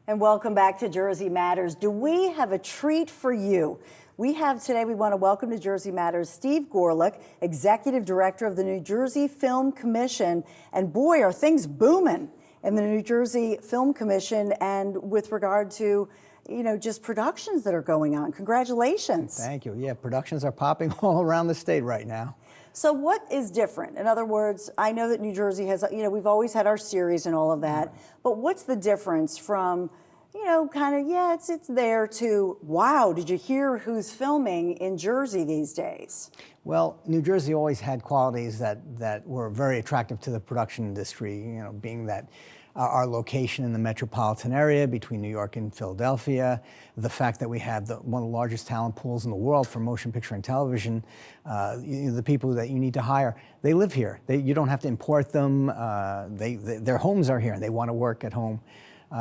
And welcome back to Jersey Matters. Do we have a treat for you? We want to welcome to Jersey Matters Steve Gorelick, Executive Director of the New Jersey Film Commission. And boy, are things booming in the New Jersey Film Commission and with regard to, just productions that are going on. Congratulations. Thank you. Yeah, productions are popping all around the state right now. So what is different? In other words, I know that New Jersey has, we've always had our series and all of that, but what's the difference from, it's there to, wow, did you hear who's filming in Jersey these days? Well, New Jersey always had qualities that were very attractive to the production industry, being that our location in the metropolitan area between New York and Philadelphia, the fact that we have one of the largest talent pools in the world for motion picture and television, the people that you need to hire, they live here. You don't have to import them. Their homes are here, and they want to work at home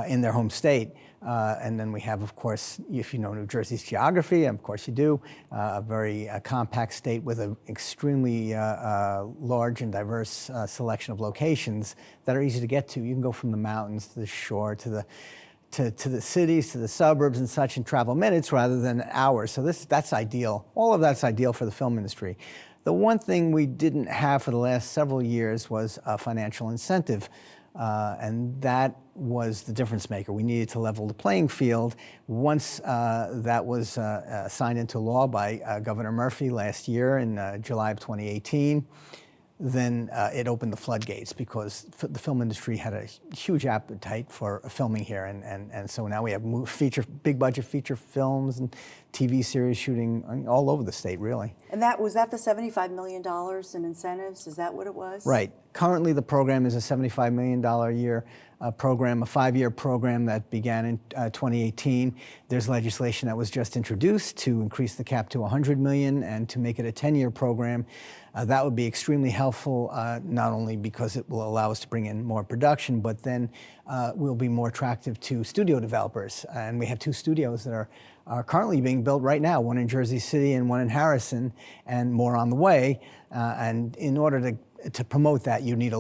in their home state. And then we have, of course, if you know New Jersey's geography, of course you do, a very compact state with an extremely large and diverse selection of locations that are easy to get to. You can go from the mountains to the shore to the cities, to the suburbs and such, and travel minutes rather than hours. So that's ideal. All of that's ideal for the film industry. The one thing we didn't have for the last several years was a financial incentive. And that was the difference maker. We needed to level the playing field. Once that was signed into law by Governor Murphy last year in July of 2018, then it opened the floodgates because the film industry had a huge appetite for filming here. And so now we have big budget feature films and TV series shooting all over the state, really. And was that the $75 million in incentives? Is that what it was? Right. Currently, the program is a $75 million a year program, a 5-year program that began in 2018. There's legislation that was just introduced to increase the cap to $100 million and to make it a 10-year program. That would be extremely helpful, not only because it will allow us to bring in more production, but then will be more attractive to studio developers. And we have 2 studios that are currently being built right now, one in Jersey City and one in Harrison, and more on the way. And in order to promote that, you need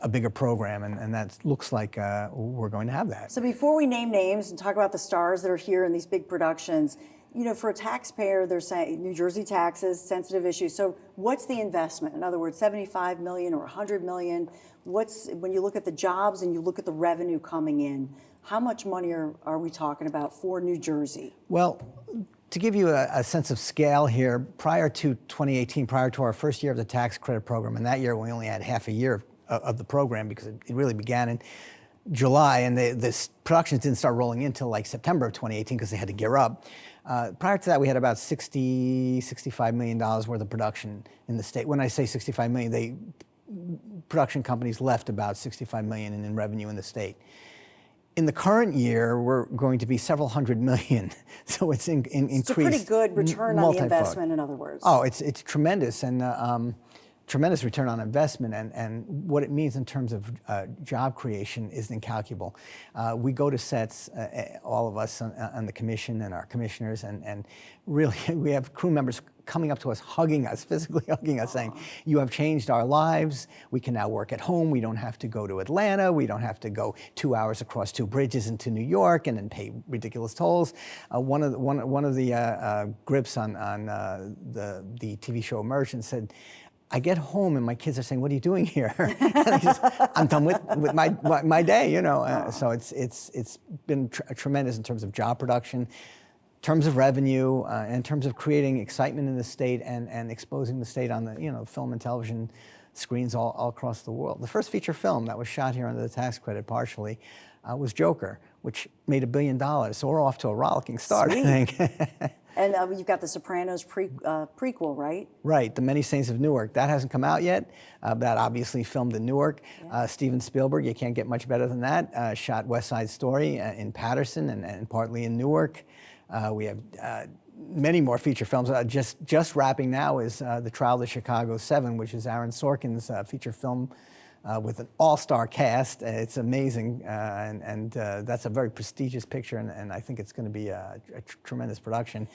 a bigger program, and that looks like we're going to have that. So before we name names and talk about the stars that are here in these big productions, for a taxpayer, they're saying New Jersey taxes, sensitive issue. So what's the investment? In other words, $75 million or $100 million? When you look at the jobs and you look at the revenue coming in, how much money are we talking about for New Jersey? Well, to give you a sense of scale here, prior to 2018, prior to our first year of the tax credit program, and that year we only had half a year of the program because it really began in July, and the productions didn't start rolling in until like September of 2018 because they had to gear up. Prior to that, we had about $65 million worth of production in the state. When I say 65 million, production companies left about 65 million in revenue in the state. In the current year, we're going to be several hundred million, so it's increased. It's a pretty good return on the investment, in other words. Oh, it's tremendous, and tremendous return on investment, and what it means in terms of job creation is incalculable. We go to sets, all of us on the commission and our commissioners, and really we have crew members coming up to us, hugging us, physically hugging us, saying, "You have changed our lives. We can now work at home. We don't have to go to Atlanta. We don't have to go 2 hours across 2 bridges into New York and then pay ridiculous tolls." One of the grips on the TV show Immersion said, "I get home and my kids are saying, 'What are you doing here?'" I'm done with my day, So it's been tremendous in terms of job production, in terms of revenue, in terms of creating excitement in the state and exposing the state on the film and television screens all across the world. The first feature film that was shot here under the tax credit partially was Joker, which made $1 billion. So we're off to a rollicking start, Sweet. I think. And you've got the Sopranos prequel, right? Right, The Many Saints of Newark. That hasn't come out yet. That obviously filmed in Newark. Yeah. Steven Spielberg, you can't get much better than that, shot West Side Story in Patterson and partly in Newark. We have many more feature films. Just wrapping now is The Trial of the Chicago 7, which is Aaron Sorkin's feature film with an all-star cast. It's amazing, and that's a very prestigious picture, and I think it's going to be a tremendous production.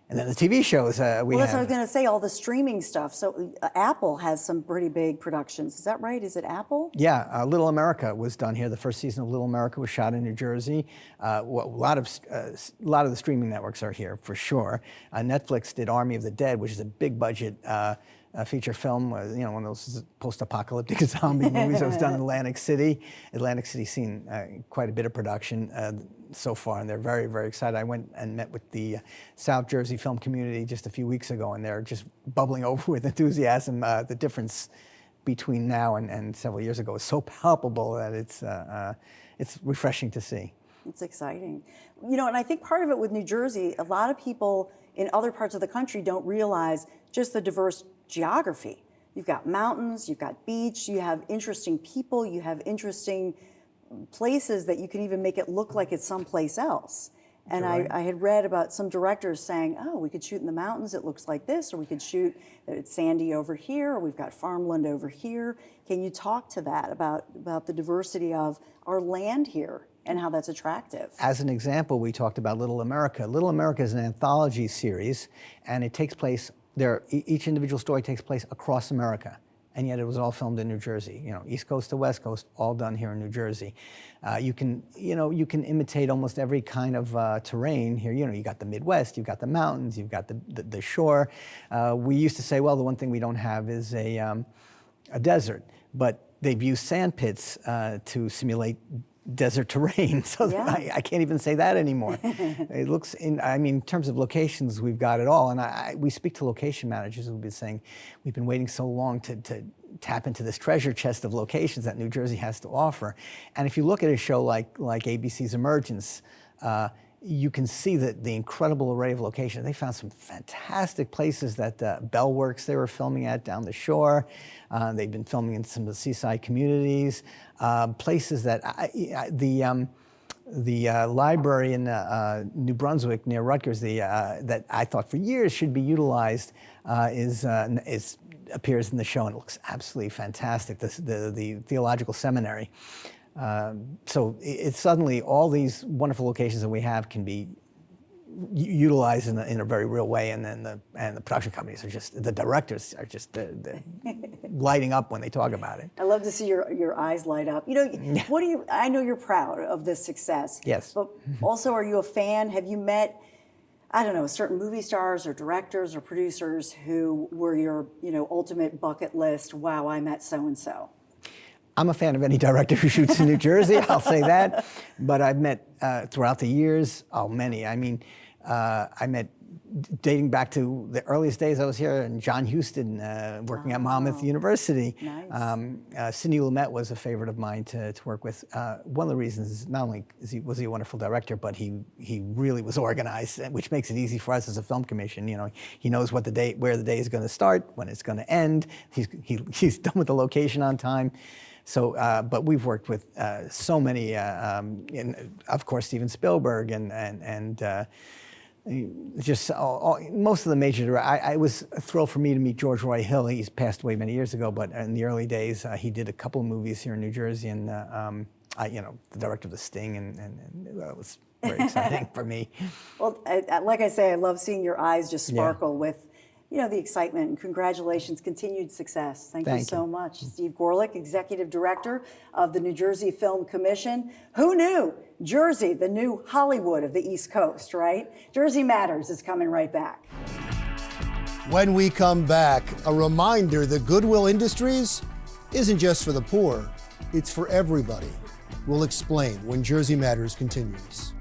And then the TV shows we Well, that's what I was have. going to say, all the streaming stuff. So Apple has some pretty big productions. Is that right? Is it Apple? Yeah, Little America was done here. The first season of Little America was shot in New Jersey. A lot of the streaming networks are here for sure. Netflix did Army of the Dead, which is a big budget feature film. You know, one of those post-apocalyptic zombie movies that was done in Atlantic City. Atlantic City's seen quite a bit of production so far, and they're very, very excited. I went and met with the South Jersey film community just a few weeks ago, and they're just bubbling over with enthusiasm. The difference between now and several years ago is so palpable that it's refreshing to see. It's exciting. You know, and I think part of it with New Jersey, a lot of people in other parts of the country don't realize just the diverse geography. You've got mountains, you've got beach, you have interesting people, you have interesting places that you can even make it look like it's someplace else. And I had read about some directors saying, oh, we could shoot in the mountains, it looks like this, or we could shoot it's sandy over here, or we've got farmland over here. Can you talk to that about the diversity of our land here and how that's attractive? As an example, we talked about Little America. Little America is an anthology series, and it takes place there. Each individual story takes place across America. And yet it was all filmed in New Jersey. You know, East Coast to West Coast, all done here in New Jersey. You can imitate almost every kind of terrain here. You know, you got the Midwest, you've got the mountains, you've got the shore. We used to say, well, the one thing we don't have is a desert, but they've used sand pits to simulate desert terrain, so Yeah. I can't even say that anymore. It looks, in terms of locations, we've got it all. And we speak to location managers who've been saying, we've been waiting so long to tap into this treasure chest of locations that New Jersey has to offer. And if you look at a show like ABC's Emergence, you can see the incredible array of locations. They found some fantastic places that Bell Works they were filming at down the shore. They've been filming in some of the seaside communities, places that the library in New Brunswick near Rutgers, that I thought for years should be utilized, appears in the show, and it looks absolutely fantastic. The theological seminary. So it's suddenly all these wonderful locations that we have can be utilized in a very real way, and then the production companies are just, the directors are just lighting up when they talk about it. I love to see your eyes light up. You know, I know you're proud of this success. Yes. But also, are you a fan? Have you met, I don't know, certain movie stars or directors or producers who were your, ultimate bucket list? Wow, I met so-and-so. I'm a fan of any director who shoots in New Jersey, I'll say that. But I've met, throughout the years, many. I met, dating back to the earliest days I was here, and John Huston, working at Monmouth University. Nice. Sidney Lumet was a favorite of mine to work with. One of the reasons is not only was he a wonderful director, but he really was organized, which makes it easy for us as a film commission. You know, he knows where the day is going to start, when it's going to end. He's done with the location on time. So, but we've worked with so many, of course, Steven Spielberg and just most of the major. I was thrilled for me to meet George Roy Hill. He's passed away many years ago, but in the early days, he did a couple of movies here in New Jersey, and the director of The Sting, and it was very exciting for me. Well, like I say, I love seeing your eyes just sparkle with, the excitement, and congratulations, continued success. Thank you so much. Steve Gorelick, Executive Director of the New Jersey Film Commission. Who knew? Jersey, the new Hollywood of the East Coast, right? Jersey Matters is coming right back. When we come back, a reminder that Goodwill Industries isn't just for the poor, it's for everybody. We'll explain when Jersey Matters continues.